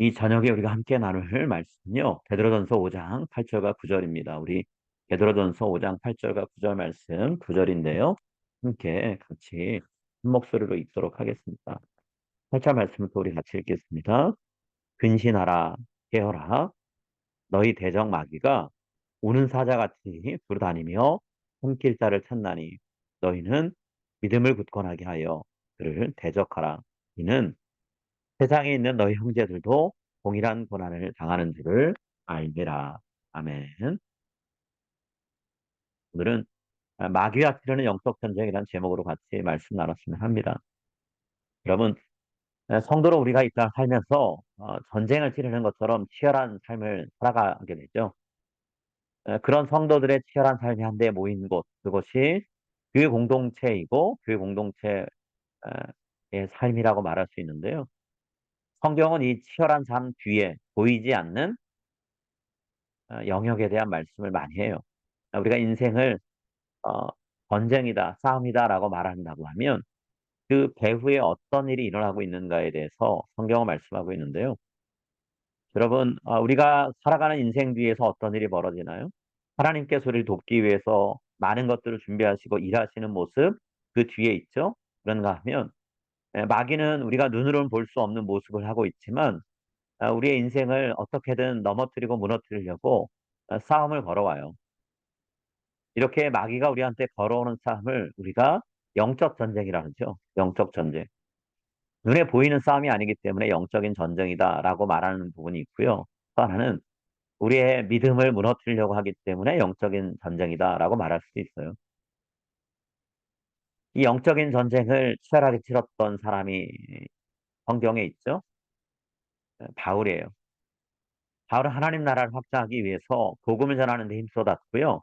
이 저녁에 우리가 함께 나눌 말씀은요. 베드로전서 5장 8절과 9절입니다. 우리 베드로전서 5장 8절과 9절 말씀 9절인데요. 함께 같이 한 목소리로 읽도록 하겠습니다. 8절 말씀을 또 우리 같이 읽겠습니다. 근신하라 깨어라 너희 대적 마귀가 우는 사자같이 두루다니며 숨길 자를 찾나니 너희는 믿음을 굳건하게 하여 그를 대적하라. 이는 세상에 있는 너희 형제들도 동일한 고난을 당하는 줄을 알미라. 아멘. 오늘은 마귀와 치르는 영적 전쟁이라는 제목으로 같이 말씀 나눴으면 합니다. 여러분, 성도로 우리가 이 땅 살면서 전쟁을 치르는 것처럼 치열한 삶을 살아가게 되죠. 그런 성도들의 치열한 삶이 한데 모인 곳, 그것이 교회 공동체이고 교회 공동체의 삶이라고 말할 수 있는데요. 성경은 이 치열한 삶 뒤에 보이지 않는 영역에 대한 말씀을 많이 해요. 우리가 인생을 어, 전쟁이다, 싸움이다라고 말한다고 하면 그 배후에 어떤 일이 일어나고 있는가에 대해서 성경은 말씀하고 있는데요. 여러분, 우리가 살아가는 인생 뒤에서 어떤 일이 벌어지나요? 하나님께서 우리를 돕기 위해서 많은 것들을 준비하시고 일하시는 모습 그 뒤에 있죠. 그런가 하면 마귀는 우리가 눈으로는 볼 수 없는 모습을 하고 있지만 우리의 인생을 어떻게든 넘어뜨리고 무너뜨리려고 싸움을 걸어와요. 이렇게 마귀가 우리한테 걸어오는 싸움을 우리가 영적 전쟁이라 하죠. 영적 전쟁. 눈에 보이는 싸움이 아니기 때문에 영적인 전쟁이다라고 말하는 부분이 있고요. 또 하나는 우리의 믿음을 무너뜨리려고 하기 때문에 영적인 전쟁이다라고 말할 수도 있어요. 이 영적인 전쟁을 치열하게 치렀던 사람이 성경에 있죠. 바울이에요. 바울은 하나님 나라를 확장하기 위해서 복음을 전하는 데 힘쏟았고요.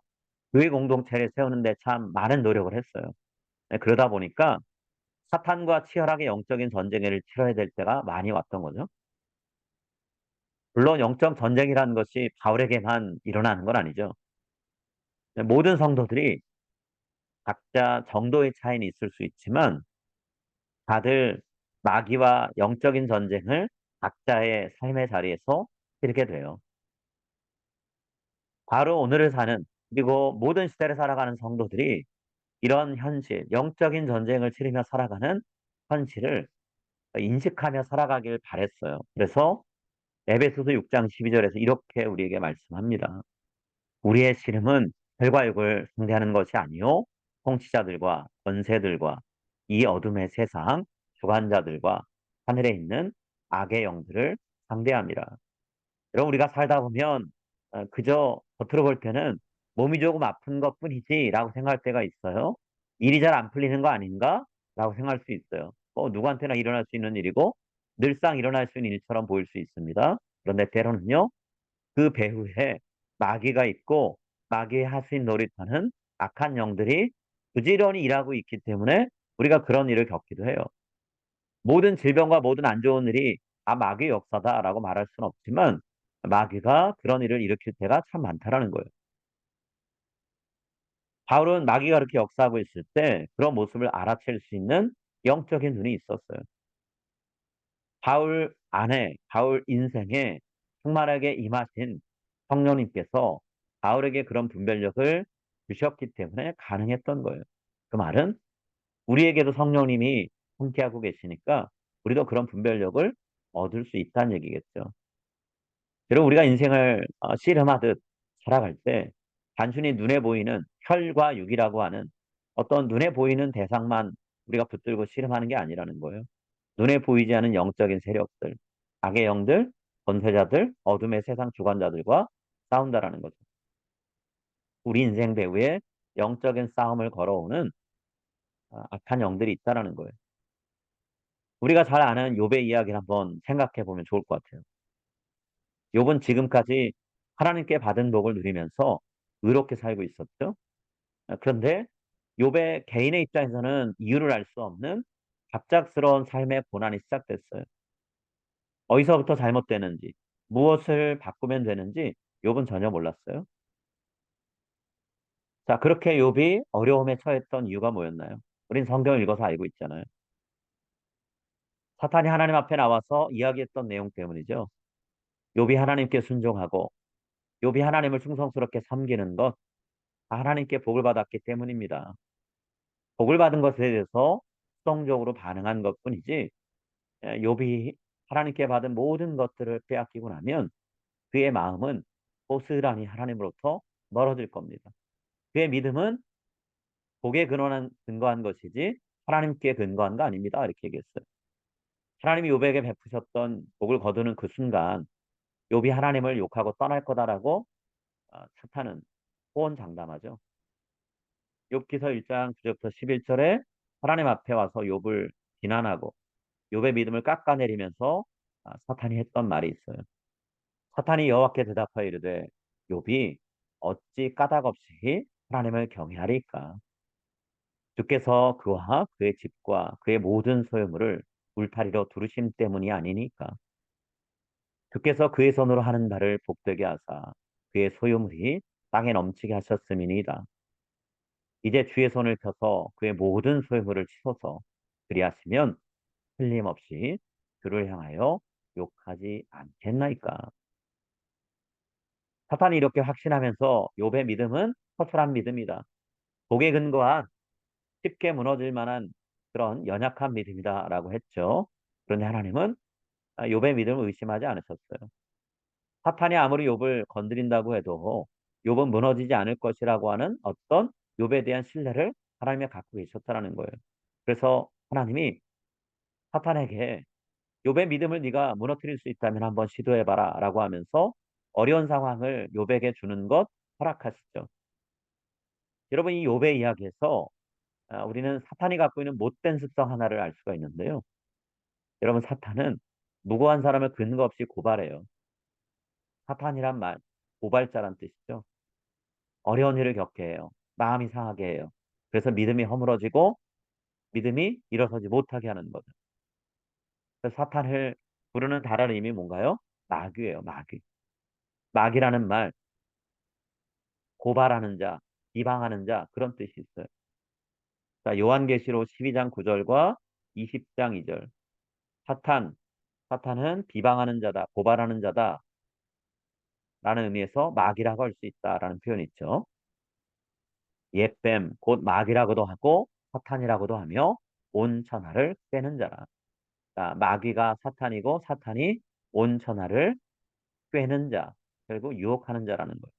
교회 공동체를 세우는 데 참 많은 노력을 했어요. 그러다 보니까 사탄과 치열하게 영적인 전쟁을 치러야 될 때가 많이 왔던 거죠. 물론 영적 전쟁이라는 것이 바울에게만 일어나는 건 아니죠. 모든 성도들이 각자 정도의 차이는 있을 수 있지만 다들 마귀와 영적인 전쟁을 각자의 삶의 자리에서 치르게 돼요. 바로 오늘을 사는 그리고 모든 시대를 살아가는 성도들이 이런 현실, 영적인 전쟁을 치르며 살아가는 현실을 인식하며 살아가길 바랬어요. 그래서 에베소서 6장 12절에서 이렇게 우리에게 말씀합니다. 우리의 씨름은 혈과 육을 상대하는 것이 아니요 통치자들과 권세들과 이 어둠의 세상 주관자들과 하늘에 있는 악의 영들을 상대함이라. 여러분 우리가 살다 보면 그저 겉으로 볼 때는 몸이 조금 아픈 것뿐이지라고 생각할 때가 있어요. 일이 잘 안 풀리는 거 아닌가라고 생각할 수 있어요. 누구한테나 일어날 수 있는 일이고 늘상 일어날 수 있는 일처럼 보일 수 있습니다. 그런데 때로는요. 그 배후에 마귀가 있고 마귀의 하수인 노릇하는 악한 영들이 부지런히 일하고 있기 때문에 우리가 그런 일을 겪기도 해요. 모든 질병과 모든 안 좋은 일이 마귀의 역사다라고 말할 수는 없지만 마귀가 그런 일을 일으킬 때가 참 많다라는 거예요. 바울은 마귀가 그렇게 역사하고 있을 때 그런 모습을 알아챌 수 있는 영적인 눈이 있었어요. 바울 안에, 바울 인생에 충만하게 임하신 성령님께서 바울에게 그런 분별력을 주셨기 때문에 가능했던 거예요. 그 말은 우리에게도 성령님이 함께하고 계시니까 우리도 그런 분별력을 얻을 수 있다는 얘기겠죠. 여러분, 우리가 인생을 씨름하듯 살아갈 때 단순히 눈에 보이는 혈과 육이라고 하는 어떤 눈에 보이는 대상만 우리가 붙들고 씨름하는 게 아니라는 거예요. 눈에 보이지 않는 영적인 세력들, 악의 영들, 권세자들, 어둠의 세상 주관자들과 싸운다라는 거죠. 우리 인생 배후에 영적인 싸움을 걸어오는 악한 영들이 있다라는 거예요. 우리가 잘 아는 욥의 이야기를 한번 생각해 보면 좋을 것 같아요. 욥은 지금까지 하나님께 받은 복을 누리면서 의롭게 살고 있었죠. 그런데 욥의 개인의 입장에서는 이유를 알 수 없는 갑작스러운 삶의 고난이 시작됐어요. 어디서부터 잘못되는지, 무엇을 바꾸면 되는지 욥은 전혀 몰랐어요. 자, 그렇게 욥이 어려움에 처했던 이유가 뭐였나요? 우린 성경을 읽어서 알고 있잖아요. 사탄이 하나님 앞에 나와서 이야기했던 내용 때문이죠. 욥이 하나님께 순종하고 욥이 하나님을 충성스럽게 섬기는 것, 다 하나님께 복을 받았기 때문입니다. 복을 받은 것에 대해서 수동적으로 반응한 것뿐이지 욥이 하나님께 받은 모든 것들을 빼앗기고 나면 그의 마음은 고스란히 하나님으로부터 멀어질 겁니다. 그의 믿음은 복에 근거한 것이지 하나님께 근거한 거 아닙니다. 이렇게 얘기했어요. 하나님이 욥에게 베푸셨던 복을 거두는 그 순간 욥이 하나님을 욕하고 떠날 거다라고 사탄은 호언장담하죠. 욥기서 1장 9절부터 11절에 하나님 앞에 와서 욥을 비난하고 욥의 믿음을 깎아내리면서 사탄이 했던 말이 있어요. 사탄이 여호와께 대답하여 이르되 욥이 어찌 까닭없이 하나님을 경외하리까? 주께서 그와 그의 집과 그의 모든 소유물을 울타리로 두르심 때문이 아니니까. 주께서 그의 손으로 하는 바를 복되게 하사 그의 소유물이 땅에 넘치게 하셨음이니이다. 이제 주의 손을 펴서 그의 모든 소유물을 치소서. 그리하시면 틀림없이 주를 향하여 욕하지 않겠나이까. 사탄이 이렇게 확신하면서 욥의 믿음은 허술한 믿음이다. 복에 근거한 쉽게 무너질 만한 그런 연약한 믿음이다라고 했죠. 그런데 하나님은 욥의 믿음을 의심하지 않으셨어요. 사탄이 아무리 욥을 건드린다고 해도 욥은 무너지지 않을 것이라고 하는 어떤 욥에 대한 신뢰를 하나님이 갖고 계셨다는 거예요. 그래서 하나님이 사탄에게 욥의 믿음을 네가 무너뜨릴 수 있다면 한번 시도해봐라라고 하면서 어려운 상황을 욥에게 주는 것 허락하시죠. 여러분 이 욥의 이야기에서 우리는 사탄이 갖고 있는 못된 습성 하나를 알 수가 있는데요. 여러분 사탄은 무고한 사람을 근거 없이 고발해요. 사탄이란 말, 고발자란 뜻이죠. 어려운 일을 겪게 해요. 마음이 상하게 해요. 그래서 믿음이 허물어지고 믿음이 일어서지 못하게 하는 거죠. 그래서 사탄을 부르는 다른 의미 뭔가요? 마귀예요, 마귀. 마귀라는 말, 고발하는 자, 비방하는 자 그런 뜻이 있어요. 자, 요한계시록 12장 9절과 20장 2절. 사탄, 사탄은 비방하는 자다, 고발하는 자다 라는 의미에서 마귀라고 할 수 있다라는 표현이 있죠. 옛뱀, 곧 마귀라고도 하고 사탄이라고도 하며 온 천하를 꿰는 자라. 자, 마귀가 사탄이고 사탄이 온 천하를 꿰는 자, 결국 유혹하는 자라는 거예요.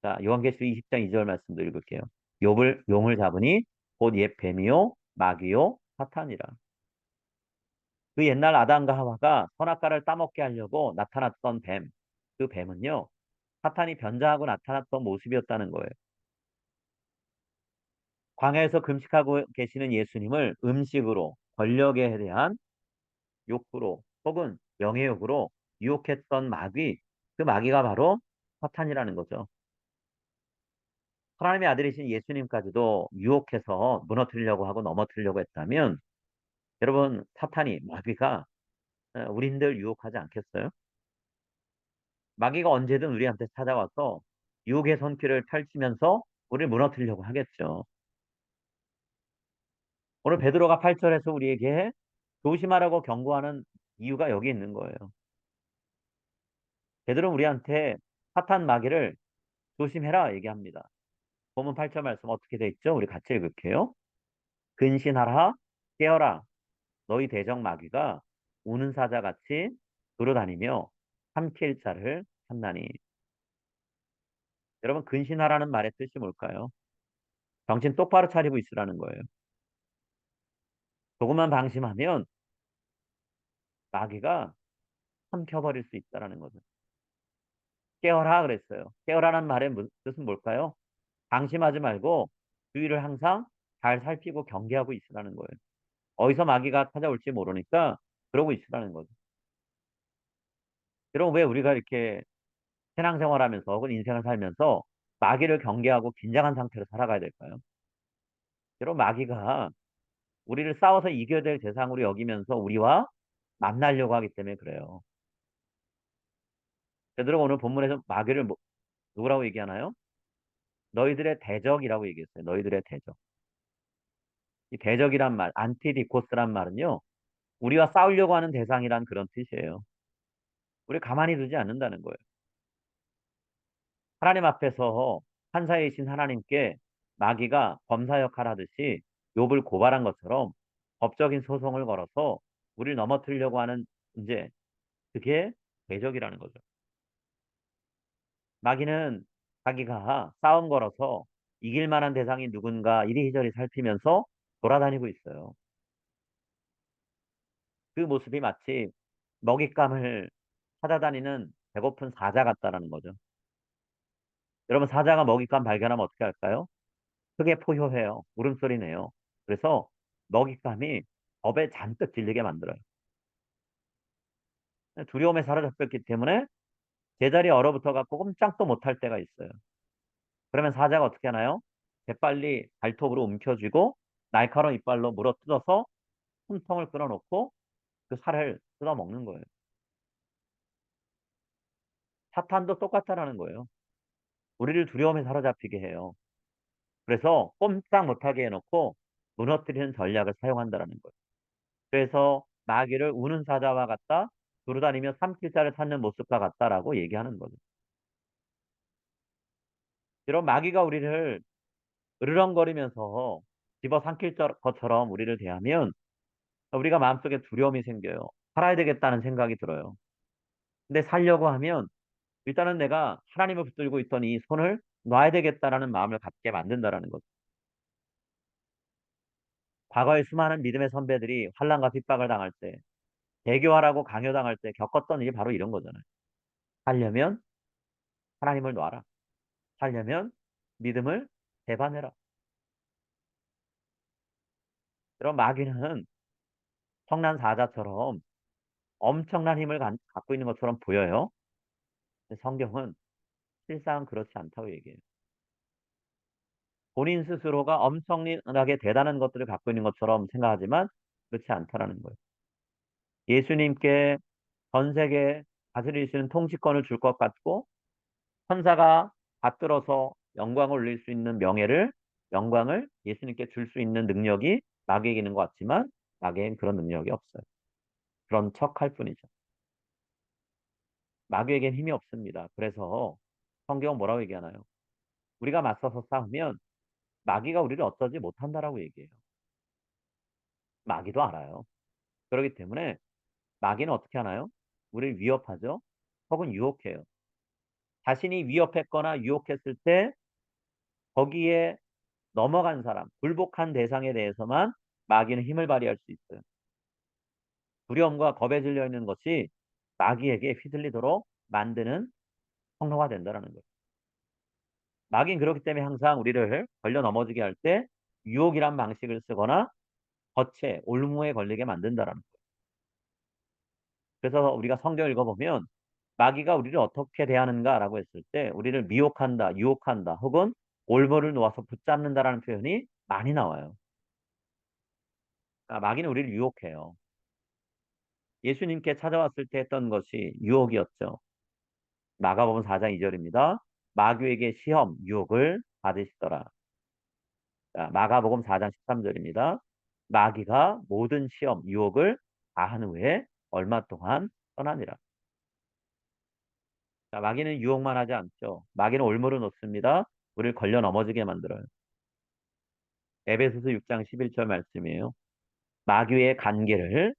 자, 요한계시록 20장 2절 말씀도 읽을게요. 용을 잡으니 곧 옛 뱀이요 마귀요 사탄이라. 그 옛날 아담과 하와가 선악과를 따먹게 하려고 나타났던 뱀, 그 뱀은요 사탄이 변장하고 나타났던 모습이었다는 거예요. 광야에서 금식하고 계시는 예수님을 음식으로 권력에 대한 욕구로 혹은 명예욕으로 유혹했던 마귀, 그 마귀가 바로 사탄이라는 거죠. 하나님의 아들이신 예수님까지도 유혹해서 무너뜨리려고 하고 넘어뜨리려고 했다면 여러분 사탄이 마귀가 우리들 유혹하지 않겠어요? 마귀가 언제든 우리한테 찾아와서 유혹의 손길을 펼치면서 우리를 무너뜨리려고 하겠죠. 오늘 베드로가 8절에서 우리에게 조심하라고 경고하는 이유가 여기 있는 거예요. 베드로는 우리한테 사탄 마귀를 조심해라 얘기합니다. 본문 8절 말씀 어떻게 돼 있죠? 우리 같이 읽을게요. 근신하라, 깨어라. 너희 대적 마귀가 우는 사자같이 돌아다니며 삼킬 자를 찾나니. 여러분 근신하라는 말의 뜻이 뭘까요? 정신 똑바로 차리고 있으라는 거예요. 조금만 방심하면 마귀가 삼켜버릴 수 있다는 거죠. 깨어라 그랬어요. 깨어라는 말의 뜻은 뭘까요? 방심하지 말고 주위를 항상 잘 살피고 경계하고 있으라는 거예요. 어디서 마귀가 찾아올지 모르니까 그러고 있으라는 거죠. 여러분 왜 우리가 이렇게 신앙생활하면서 혹은 인생을 살면서 마귀를 경계하고 긴장한 상태로 살아가야 될까요? 여러분 마귀가 우리를 싸워서 이겨야 될 대상으로 여기면서 우리와 만나려고 하기 때문에 그래요. 베드로가 오늘 본문에서 마귀를 누구라고 얘기하나요? 너희들의 대적이라고 얘기했어요. 너희들의 대적. 이 대적이란 말, 안티디코스란 말은요. 우리와 싸우려고 하는 대상이란 그런 뜻이에요. 우리 가만히 두지 않는다는 거예요. 하나님 앞에서 판사이신 하나님께 마귀가 검사 역할 하듯이 욥을 고발한 것처럼 법적인 소송을 걸어서 우리를 넘어뜨리려고 하는 문제, 그게 대적이라는 거죠. 마귀는 자기가 싸움 걸어서 이길 만한 대상이 누군가 이리저리 살피면서 돌아다니고 있어요. 그 모습이 마치 먹잇감을 찾아다니는 배고픈 사자 같다라는 거죠. 여러분, 사자가 먹잇감 발견하면 어떻게 할까요? 크게 포효해요. 울음소리 내요. 그래서 먹잇감이 겁에 잔뜩 질리게 만들어요. 두려움에 사로잡혔기 때문에 제자리에 얼어붙어 갖고 꼼짝도 못할 때가 있어요. 그러면 사자가 어떻게 하나요? 재빨리 발톱으로 움켜쥐고 날카로운 이빨로 물어뜯어서 숨통을 끊어놓고 그 살을 뜯어먹는 거예요. 사탄도 똑같다라는 거예요. 우리를 두려움에 사로잡히게 해요. 그래서 꼼짝 못하게 해놓고 무너뜨리는 전략을 사용한다라는 거예요. 그래서 마귀를 우는 사자와 같다, 두루다니며 삼킬자를 찾는 모습과 같다라고 얘기하는 거죠. 이런 마귀가 우리를 으르렁거리면서 집어삼킬 것처럼 우리를 대하면 우리가 마음속에 두려움이 생겨요. 살아야 되겠다는 생각이 들어요. 근데 살려고 하면 일단은 내가 하나님을 붙들고 있던 이 손을 놔야 되겠다라는 마음을 갖게 만든다라는 거죠. 과거에 수많은 믿음의 선배들이 환난과 핍박을 당할 때, 대교하라고 강요당할 때 겪었던 일이 바로 이런 거잖아요. 살려면 하나님을 놔라. 살려면 믿음을 배반해라. 그런 마귀는 성난 사자처럼 엄청난 힘을 갖고 있는 것처럼 보여요. 근데 성경은 실상 그렇지 않다고 얘기해요. 본인 스스로가 엄청나게 대단한 것들을 갖고 있는 것처럼 생각하지만 그렇지 않다라는 거예요. 예수님께 전 세계 다스리시는 통치권을 줄 것 같고 천사가 받들어서 영광을 올릴 수 있는 영광을 예수님께 줄 수 있는 능력이 마귀에게 있는 것 같지만 마귀에겐 그런 능력이 없어요. 그런 척할 뿐이죠. 마귀에겐 힘이 없습니다. 그래서 성경은 뭐라고 얘기하나요? 우리가 맞서서 싸우면 마귀가 우리를 어쩌지 못한다라고 얘기해요. 마귀도 알아요. 그렇기 때문에 마귀는 어떻게 하나요? 우리를 위협하죠. 혹은 유혹해요. 자신이 위협했거나 유혹했을 때 거기에 넘어간 사람, 굴복한 대상에 대해서만 마귀는 힘을 발휘할 수 있어요. 두려움과 겁에 질려 있는 것이 마귀에게 휘둘리도록 만드는 통로가 된다는 거예요. 마귀는 그렇기 때문에 항상 우리를 걸려 넘어지게 할 때 유혹이란 방식을 쓰거나 거체, 올무에 걸리게 만든다는 거예요. 그래서 우리가 성경을 읽어보면 마귀가 우리를 어떻게 대하는가라고 했을 때 우리를 미혹한다, 유혹한다, 혹은 올무를 놓아서 붙잡는다라는 표현이 많이 나와요. 그러니까 마귀는 우리를 유혹해요. 예수님께 찾아왔을 때 했던 것이 유혹이었죠. 마가복음 4장 2절입니다. 마귀에게 시험, 유혹을 받으시더라. 자, 마가복음 4장 13절입니다. 마귀가 모든 시험, 유혹을 다 한 후에 얼마 동안 떠나니라. 자, 마귀는 유혹만 하지 않죠. 마귀는 올무를 놓습니다. 우리를 걸려 넘어지게 만들어요. 에베소서 6장 11절 말씀이에요. 마귀의 간계를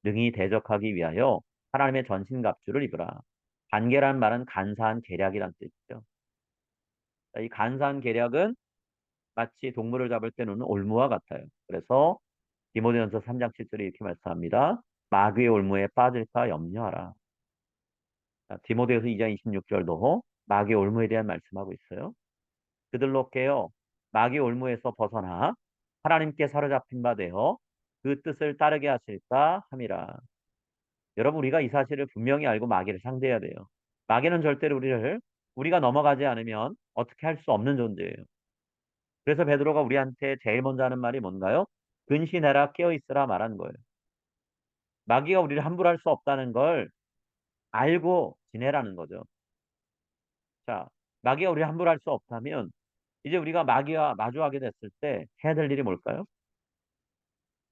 능히 대적하기 위하여 하나님의 전신갑주를 입으라. 간계란 말은 간사한 계략이란 뜻이죠. 자, 이 간사한 계략은 마치 동물을 잡을 때 놓는 올무와 같아요. 그래서 디모데전서 3장 7절에 이렇게 말씀합니다. 마귀의 올무에 빠질까 염려하라. 자, 디모데후서 2장 26절도 마귀의 올무에 대한 말씀하고 있어요. 그들로 깨어 마귀의 올무에서 벗어나 하나님께 사로잡힌 바 되어 그 뜻을 따르게 하실까 함이라. 여러분, 우리가 이 사실을 분명히 알고 마귀를 상대해야 돼요. 마귀는 절대로 우리가 넘어가지 않으면 어떻게 할 수 없는 존재예요. 그래서 베드로가 우리한테 제일 먼저 하는 말이 뭔가요? 근신해라, 깨어 있으라 말한 거예요. 마귀가 우리를 함부로 할 수 없다는 걸 알고 지내라는 거죠. 자, 마귀가 우리를 함부로 할 수 없다면 이제 우리가 마귀와 마주하게 됐을 때 해야 될 일이 뭘까요?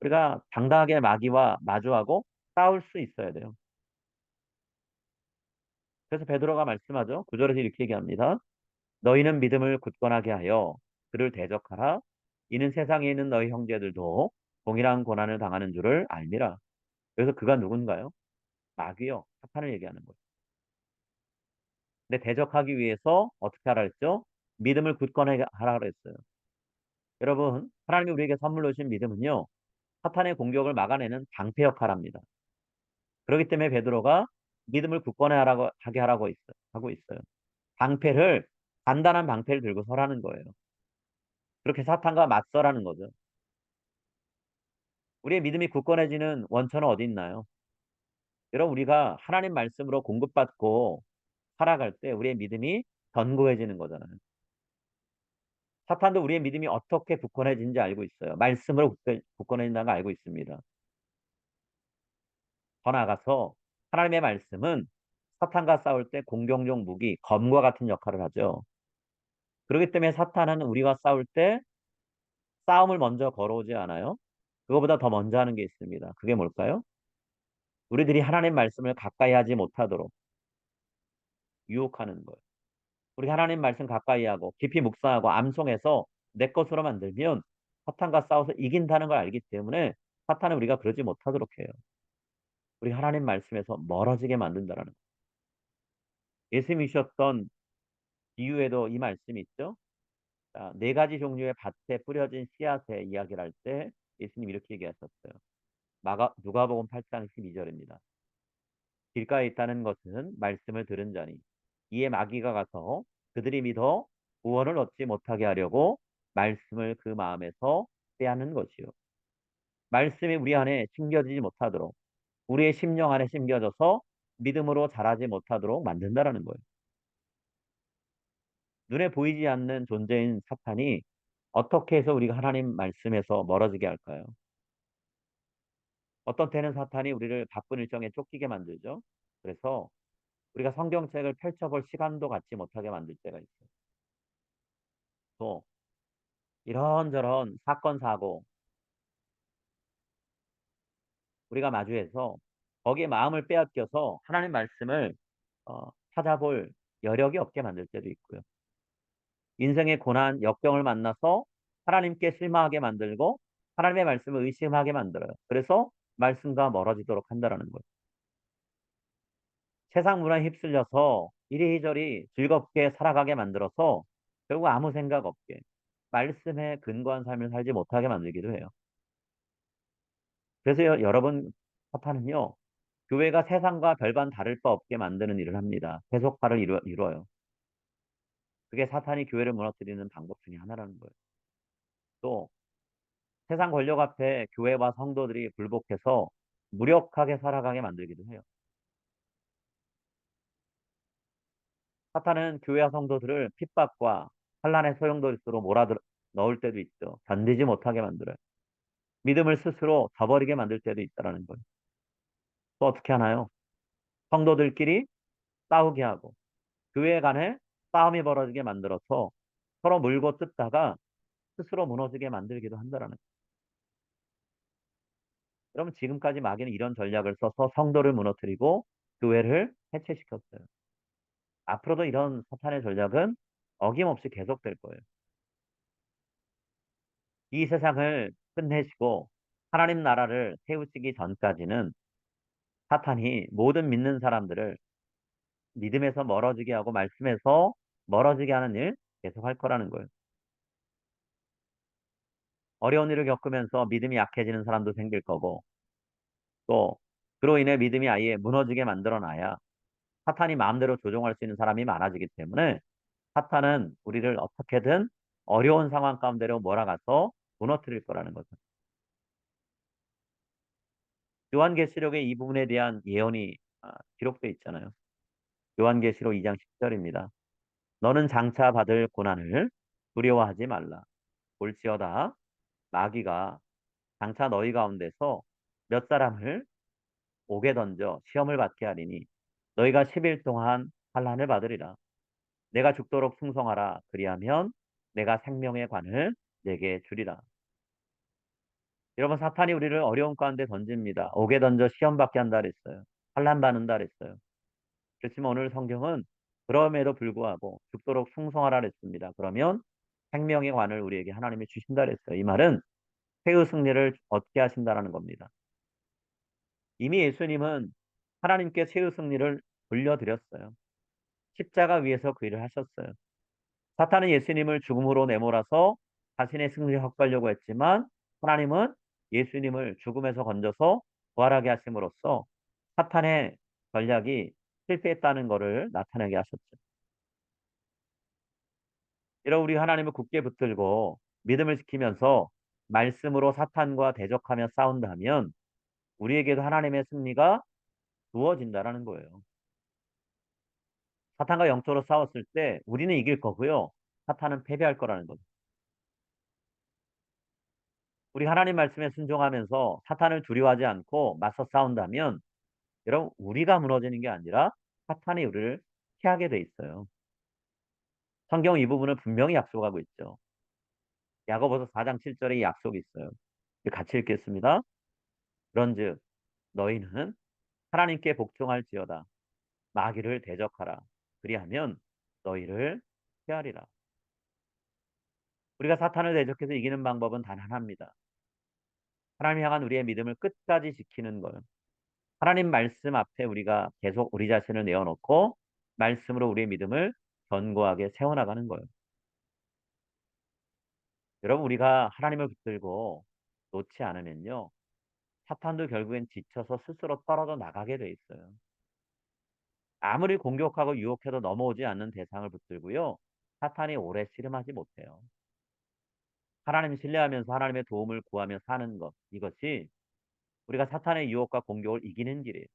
우리가 당당하게 마귀와 마주하고 싸울 수 있어야 돼요. 그래서 베드로가 말씀하죠. 9절에서 이렇게 얘기합니다. 너희는 믿음을 굳건하게 하여 그를 대적하라. 이는 세상에 있는 너희 형제들도 동일한 고난을 당하는 줄을 알미라. 그래서 그가 누군가요? 마귀요. 사탄을 얘기하는 거예요. 근데 대적하기 위해서 어떻게 하라 했죠? 믿음을 굳건하게 하라 그랬어요. 여러분, 하나님이 우리에게 선물로 주신 믿음은요. 사탄의 공격을 막아내는 방패 역할을 합니다. 그렇기 때문에 베드로가 믿음을 굳건히 하게 하라고 하고 있어요. 방패를, 단단한 방패를 들고 서라는 거예요. 그렇게 사탄과 맞서라는 거죠. 우리의 믿음이 굳건해지는 원천은 어디 있나요? 여러분, 우리가 하나님 말씀으로 공급받고 살아갈 때 우리의 믿음이 견고해지는 거잖아요. 사탄도 우리의 믿음이 어떻게 굳건해지는지 알고 있어요. 말씀으로 굳건해진다는 걸 알고 있습니다. 더 나아가서 하나님의 말씀은 사탄과 싸울 때 공격용 무기, 검과 같은 역할을 하죠. 그렇기 때문에 사탄은 우리와 싸울 때 싸움을 먼저 걸어오지 않아요. 그거보다 더 먼저 하는 게 있습니다. 그게 뭘까요? 우리들이 하나님 말씀을 가까이 하지 못하도록 유혹하는 거예요. 우리 하나님 말씀 가까이 하고 깊이 묵상하고 암송해서 내 것으로 만들면 사탄과 싸워서 이긴다는 걸 알기 때문에 사탄은 우리가 그러지 못하도록 해요. 우리 하나님 말씀에서 멀어지게 만든다라는 거예요. 예수님이셨던 비유에도 이 말씀이 있죠. 자, 네 가지 종류의 밭에 뿌려진 씨앗의 이야기를 할 때 예수님 이렇게 얘기하셨어요. 누가복음 8장 12절입니다. 길가에 있다는 것은 말씀을 들은 자니 이에 마귀가 가서 그들이 믿어 구원을 얻지 못하게 하려고 말씀을 그 마음에서 빼앗는 것이요. 말씀이 우리 안에 심겨지지 못하도록 우리의 심령 안에 심겨져서 믿음으로 자라지 못하도록 만든다라는 거예요. 눈에 보이지 않는 존재인 사탄이 어떻게 해서 우리가 하나님 말씀에서 멀어지게 할까요? 어떤 때는 사탄이 우리를 바쁜 일정에 쫓기게 만들죠. 그래서 우리가 성경책을 펼쳐볼 시간도 갖지 못하게 만들 때가 있어요. 또 이런저런 사건, 사고 우리가 마주해서 거기에 마음을 빼앗겨서 하나님 말씀을 찾아볼 여력이 없게 만들 때도 있고요. 인생의 고난, 역경을 만나서 하나님께 실망하게 만들고 하나님의 말씀을 의심하게 만들어요. 그래서 말씀과 멀어지도록 한다라는 거예요. 세상 문화에 휩쓸려서 이리저리 즐겁게 살아가게 만들어서 결국 아무 생각 없게 말씀에 근거한 삶을 살지 못하게 만들기도 해요. 그래서 여러분 사탄은요. 교회가 세상과 별반 다를 바 없게 만드는 일을 합니다. 세속화를 이루어요. 그게 사탄이 교회를 무너뜨리는 방법 중에 하나라는 거예요. 또 세상 권력 앞에 교회와 성도들이 굴복해서 무력하게 살아가게 만들기도 해요. 사탄은 교회와 성도들을 핍박과 환란의 소용돌이로 넣을 때도 있죠. 견디지 못하게 만들어요. 믿음을 스스로 저버리게 만들 때도 있다라는 거예요. 또 어떻게 하나요? 성도들끼리 싸우게 하고 교회 간에 싸움이 벌어지게 만들어서 서로 물고 뜯다가 스스로 무너지게 만들기도 한다라는 거예요. 그러면 지금까지 마귀는 이런 전략을 써서 성도를 무너뜨리고 교회를 해체시켰어요. 앞으로도 이런 사탄의 전략은 어김없이 계속될 거예요. 이 세상을 끝내시고 하나님 나라를 세우시기 전까지는 사탄이 모든 믿는 사람들을 믿음에서 멀어지게 하고 말씀에서 멀어지게 하는 일 계속할 거라는 거예요. 어려운 일을 겪으면서 믿음이 약해지는 사람도 생길 거고 또 그로 인해 믿음이 아예 무너지게 만들어 놔야 사탄이 마음대로 조종할 수 있는 사람이 많아지기 때문에 사탄은 우리를 어떻게든 어려운 상황 가운데로 몰아가서 무너뜨릴 거라는 거죠. 요한계시록의 이 부분에 대한 예언이 기록되어 있잖아요. 요한계시록 2장 10절입니다. 너는 장차 받을 고난을 두려워하지 말라. 볼지어다 마귀가 장차 너희 가운데서 몇 사람을 옥에 던져 시험을 받게 하리니 너희가 10일 동안 환난을 받으리라. 내가 죽도록 충성하라. 그리하면 내가 생명의 관을 내게 주리라. 여러분 사탄이 우리를 어려운 가운데 던집니다. 옥에 던져 시험 받게 한다 그랬어요. 환난 받는다 그랬어요. 그렇지만 오늘 성경은 그럼에도 불구하고 죽도록 충성하라 그랬습니다. 그러면 생명의 관을 우리에게 하나님이 주신다 그랬어요. 이 말은 최후 승리를 얻게 하신다라는 겁니다. 이미 예수님은 하나님께 최후 승리를 돌려드렸어요. 십자가 위에서 그 일을 하셨어요. 사탄은 예수님을 죽음으로 내몰아서 자신의 승리를 확보하려고 했지만 하나님은 예수님을 죽음에서 건져서 부활하게 하심으로써 사탄의 전략이 실패했다는 것을 나타내게 하셨죠. 이런 우리 하나님을 굳게 붙들고 믿음을 지키면서 말씀으로 사탄과 대적하며 싸운다면 우리에게도 하나님의 승리가 주어진다라는 거예요. 사탄과 영적으로 싸웠을 때 우리는 이길 거고요. 사탄은 패배할 거라는 거죠. 우리 하나님 말씀에 순종하면서 사탄을 두려워하지 않고 맞서 싸운다면 여러분 우리가 무너지는 게 아니라 사탄이 우리를 피하게 돼 있어요. 성경 이 부분을 분명히 약속하고 있죠. 야고보서 4장 7절에 이 약속이 있어요. 같이 읽겠습니다. 그런즉 너희는 하나님께 복종할지어다. 마귀를 대적하라. 그리하면 너희를 피하리라. 우리가 사탄을 대적해서 이기는 방법은 단 하나입니다. 하나님 향한 우리의 믿음을 끝까지 지키는 거예요. 하나님 말씀 앞에 우리가 계속 우리 자신을 내어놓고 말씀으로 우리의 믿음을 견고하게 세워나가는 거예요. 여러분 우리가 하나님을 붙들고 놓지 않으면요. 사탄도 결국엔 지쳐서 스스로 떨어져 나가게 돼 있어요. 아무리 공격하고 유혹해도 넘어오지 않는 대상을 붙들고요. 사탄이 오래 씨름하지 못해요. 하나님 신뢰하면서 하나님의 도움을 구하며 사는 것. 이것이 우리가 사탄의 유혹과 공격을 이기는 길이에요.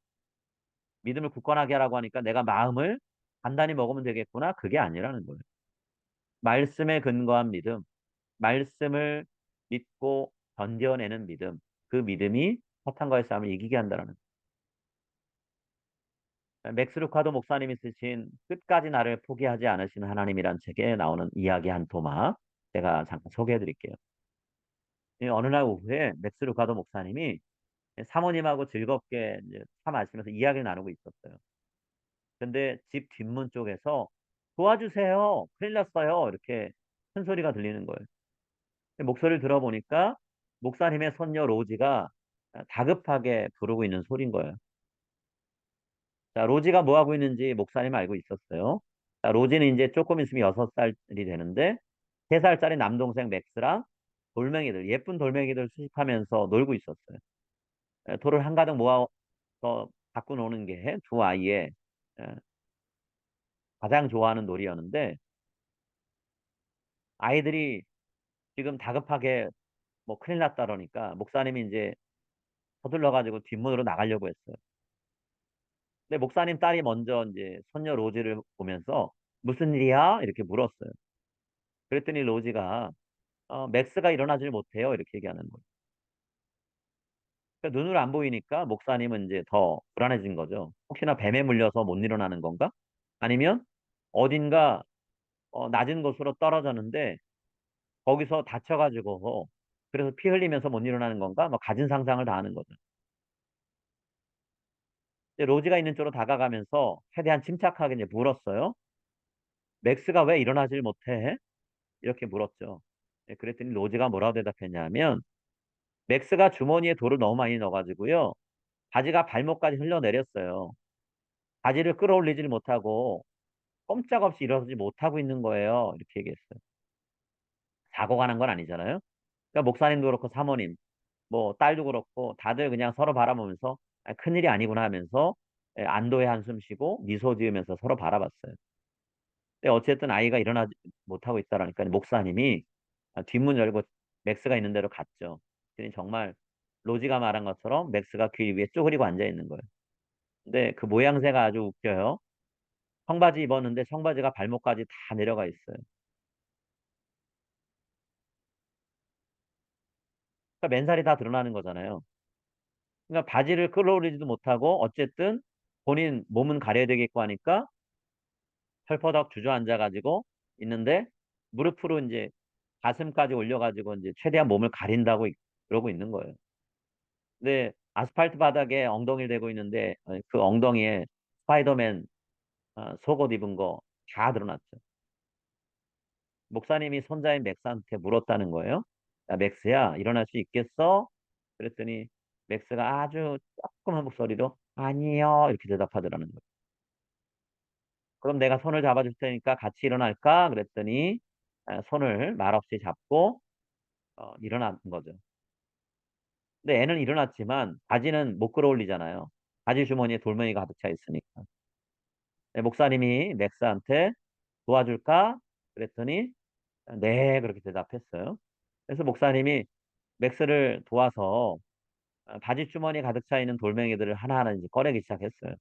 믿음을 굳건하게 하라고 하니까 내가 마음을 단단히 먹으면 되겠구나. 그게 아니라는 거예요. 말씀에 근거한 믿음, 말씀을 믿고 견뎌내는 믿음, 그 믿음이 사탄과의 싸움을 이기게 한다는 거예요. 맥스 루카도 목사님이 쓰신 끝까지 나를 포기하지 않으시는 하나님이란 책에 나오는 이야기 한 토막 제가 잠깐 소개해 드릴게요. 어느 날 오후에 맥스 루카도 목사님이 사모님하고 즐겁게 이제 차 마시면서 이야기를 나누고 있었어요. 근데 집 뒷문 쪽에서 도와주세요. 큰일 났어요. 이렇게 큰 소리가 들리는 거예요. 목소리를 들어보니까 목사님의 손녀 로지가 다급하게 부르고 있는 소리인 거예요. 자, 로지가 뭐 하고 있는지 목사님 알고 있었어요. 자, 로지는 이제 조금 있으면 6살이 되는데 3살짜리 남동생 맥스랑 돌멩이들, 예쁜 돌멩이들 수집하면서 놀고 있었어요. 돌을 한가득 모아서 갖고 노는 게 두 아이의 에, 가장 좋아하는 놀이였는데 아이들이 지금 다급하게 뭐 큰일 났다 그러니까 목사님이 이제 서둘러 가지고 뒷문으로 나가려고 했어요. 근데 목사님 딸이 먼저 이제 손녀 로지를 보면서 무슨 일이야? 이렇게 물었어요. 그랬더니 로지가 맥스가 일어나질 못해요. 이렇게 얘기하는 거예요. 그러니까 눈으로 안 보이니까 목사님은 이제 더 불안해진 거죠. 혹시나 뱀에 물려서 못 일어나는 건가? 아니면 어딘가 낮은 곳으로 떨어졌는데 거기서 다쳐가지고 그래서 피 흘리면서 못 일어나는 건가? 뭐 가진 상상을 다 하는 거죠. 이제 로지가 있는 쪽으로 다가가면서 최대한 침착하게 이제 물었어요. 맥스가 왜 일어나질 못해? 이렇게 물었죠. 그랬더니 로지가 뭐라고 대답했냐면 맥스가 주머니에 돌을 너무 많이 넣어가지고요. 바지가 발목까지 흘러내렸어요. 바지를 끌어올리질 못하고 꼼짝없이 일어서지 못하고 있는 거예요. 이렇게 얘기했어요. 사고가 난 건 아니잖아요. 그러니까 목사님도 그렇고 사모님, 뭐 딸도 그렇고 다들 그냥 서로 바라보면서 큰일이 아니구나 하면서 안도의 한숨 쉬고 미소 지으면서 서로 바라봤어요. 근데 어쨌든 아이가 일어나지 못하고 있다라니까 목사님이 뒷문 열고 맥스가 있는 대로 갔죠. 그랬더니 정말 로지가 말한 것처럼 맥스가 길 위에 쪼그리고 앉아 있는 거예요. 근데 그 모양새가 아주 웃겨요. 청바지 입었는데 청바지가 발목까지 다 내려가 있어요. 그러니까 맨살이 다 드러나는 거잖아요. 그러니까 바지를 끌어올리지도 못하고 어쨌든 본인 몸은 가려야 되겠고 하니까 펄퍼덕 주저앉아 가지고 있는데 무릎으로 이제 가슴까지 올려 가지고 이제 최대한 몸을 가린다고 그러고 있는 거예요. 근데 아스팔트 바닥에 엉덩이를 대고 있는데 그 엉덩이에 스파이더맨 속옷 입은 거 다 드러났죠. 목사님이 손자인 맥스한테 물었다는 거예요. "야 맥스야 일어날 수 있겠어?" 그랬더니 맥스가 아주 조그만 목소리로 "아니요." 이렇게 대답하더라는 거예요. "그럼 내가 손을 잡아 줄 테니까 같이 일어날까?" 그랬더니 손을 말없이 잡고 일어난 거죠. 근데 애는 일어났지만 바지는 못 끌어올리잖아요. 바지 주머니에 돌멩이가 가득 차 있으니까. 네, 목사님이 맥스한테 "도와줄까?" 그랬더니 "네." 그렇게 대답했어요. 그래서 목사님이 맥스를 도와서 바지 주머니에 가득 차 있는 돌멩이들을 하나하나 인제 꺼내기 시작했어요.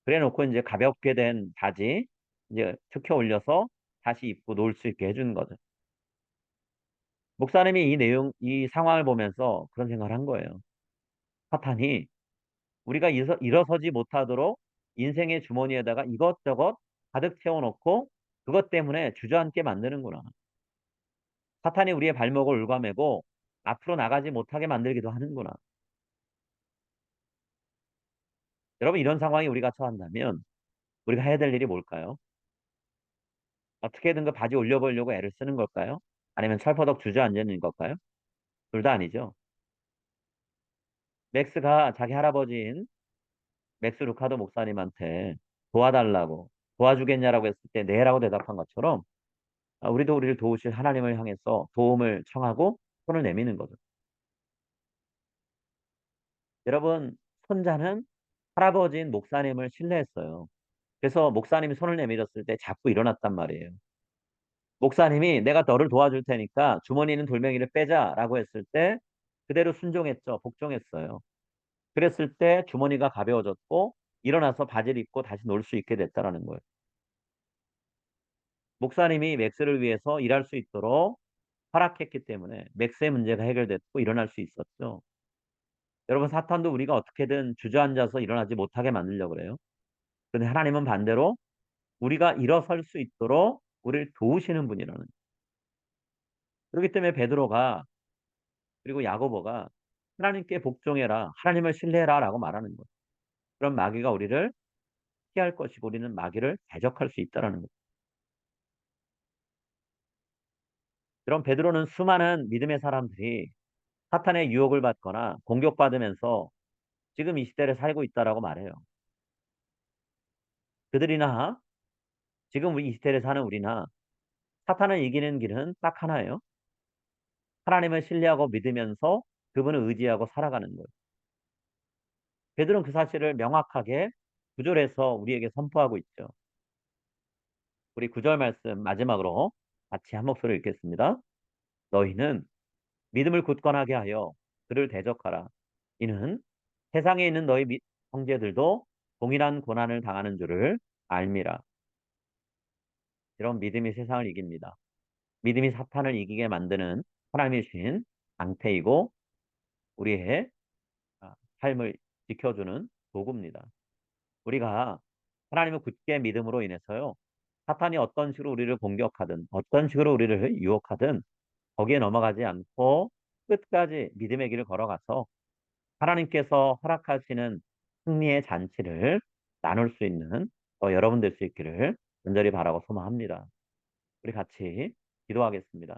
그래 놓고 인제 가볍게 된 바지 이제 특혀 올려서 다시 입고 놀 수 있게 해 주는 거죠. 목사님이 이 상황을 보면서 그런 생각을 한 거예요. '사탄이 우리가 일어서지 못하도록 인생의 주머니에다가 이것저것 가득 채워 놓고 그것 때문에 주저앉게 만드는구나. 사탄이 우리의 발목을 옭아매고 앞으로 나가지 못하게 만들기도 하는구나.' 여러분 이런 상황에 우리가 처한다면 우리가 해야 될 일이 뭘까요? 어떻게든 그 바지 올려 보려고 애를 쓰는 걸까요? 아니면 철버덕 주저앉는 걸까요? 둘 다 아니죠. 맥스가 자기 할아버지인 맥스 루카도 목사님한테 도와달라고 "도와주겠냐?"라고 했을 때 "네."라고 대답한 것처럼 우리도 우리를 도우실 하나님을 향해서 도움을 청하고 손을 내미는 거죠. 여러분 손자는 할아버지인 목사님을 신뢰했어요. 그래서 목사님이 손을 내밀었을 때 자꾸 일어났단 말이에요. 목사님이 "내가 너를 도와줄 테니까 주머니에 있는 돌멩이를 빼자."라고 했을 때 그대로 순종했죠. 복종했어요. 그랬을 때 주머니가 가벼워졌고 일어나서 바지를 입고 다시 놀 수 있게 됐다라는 거예요. 목사님이 맥스를 위해서 일할 수 있도록 허락했기 때문에 맥스의 문제가 해결됐고 일어날 수 있었죠. 여러분 사탄도 우리가 어떻게든 주저앉아서 일어나지 못하게 만들려고 그래요. 그런데 하나님은 반대로 우리가 일어설 수 있도록 우리를 도우시는 분이라는. 그렇기 때문에 베드로가 그리고 야고보가 "하나님께 복종해라. 하나님을 신뢰해라."라고 말하는 거예요. 그럼 마귀가 우리를 피할 것이고 우리는 마귀를 대적할 수 있다라는 거죠. 여러분 베드로는 수많은 믿음의 사람들이 사탄의 유혹을 받거나 공격받으면서 지금 이 시대를 살고 있다라고 말해요. 그들이나 지금 우리 이 시대를 사는 우리나 사탄을 이기는 길은 딱 하나예요. 하나님을 신뢰하고 믿으면서 그분을 의지하고 살아가는 거예요. 베드로는 그 사실을 명확하게 구절에서 우리에게 선포하고 있죠. 우리 구절 말씀 마지막으로 같이 한 목소리로 읽겠습니다. "너희는 믿음을 굳건하게 하여 그를 대적하라. 이는 세상에 있는 너희 형제들도 동일한 고난을 당하는 줄을 알미라." 이런 믿음이 세상을 이깁니다. 믿음이 사탄을 이기게 만드는 하나님이 주신 방패이고 우리의 삶을 지켜주는 도구입니다. 우리가 하나님을 굳게 믿음으로 인해서요. 사탄이 어떤 식으로 우리를 공격하든 어떤 식으로 우리를 유혹하든 거기에 넘어가지 않고 끝까지 믿음의 길을 걸어가서 하나님께서 허락하시는 승리의 잔치를 나눌 수 있는 여러분 될 수 있기를 간절히 바라고 소망합니다. 우리 같이 기도하겠습니다.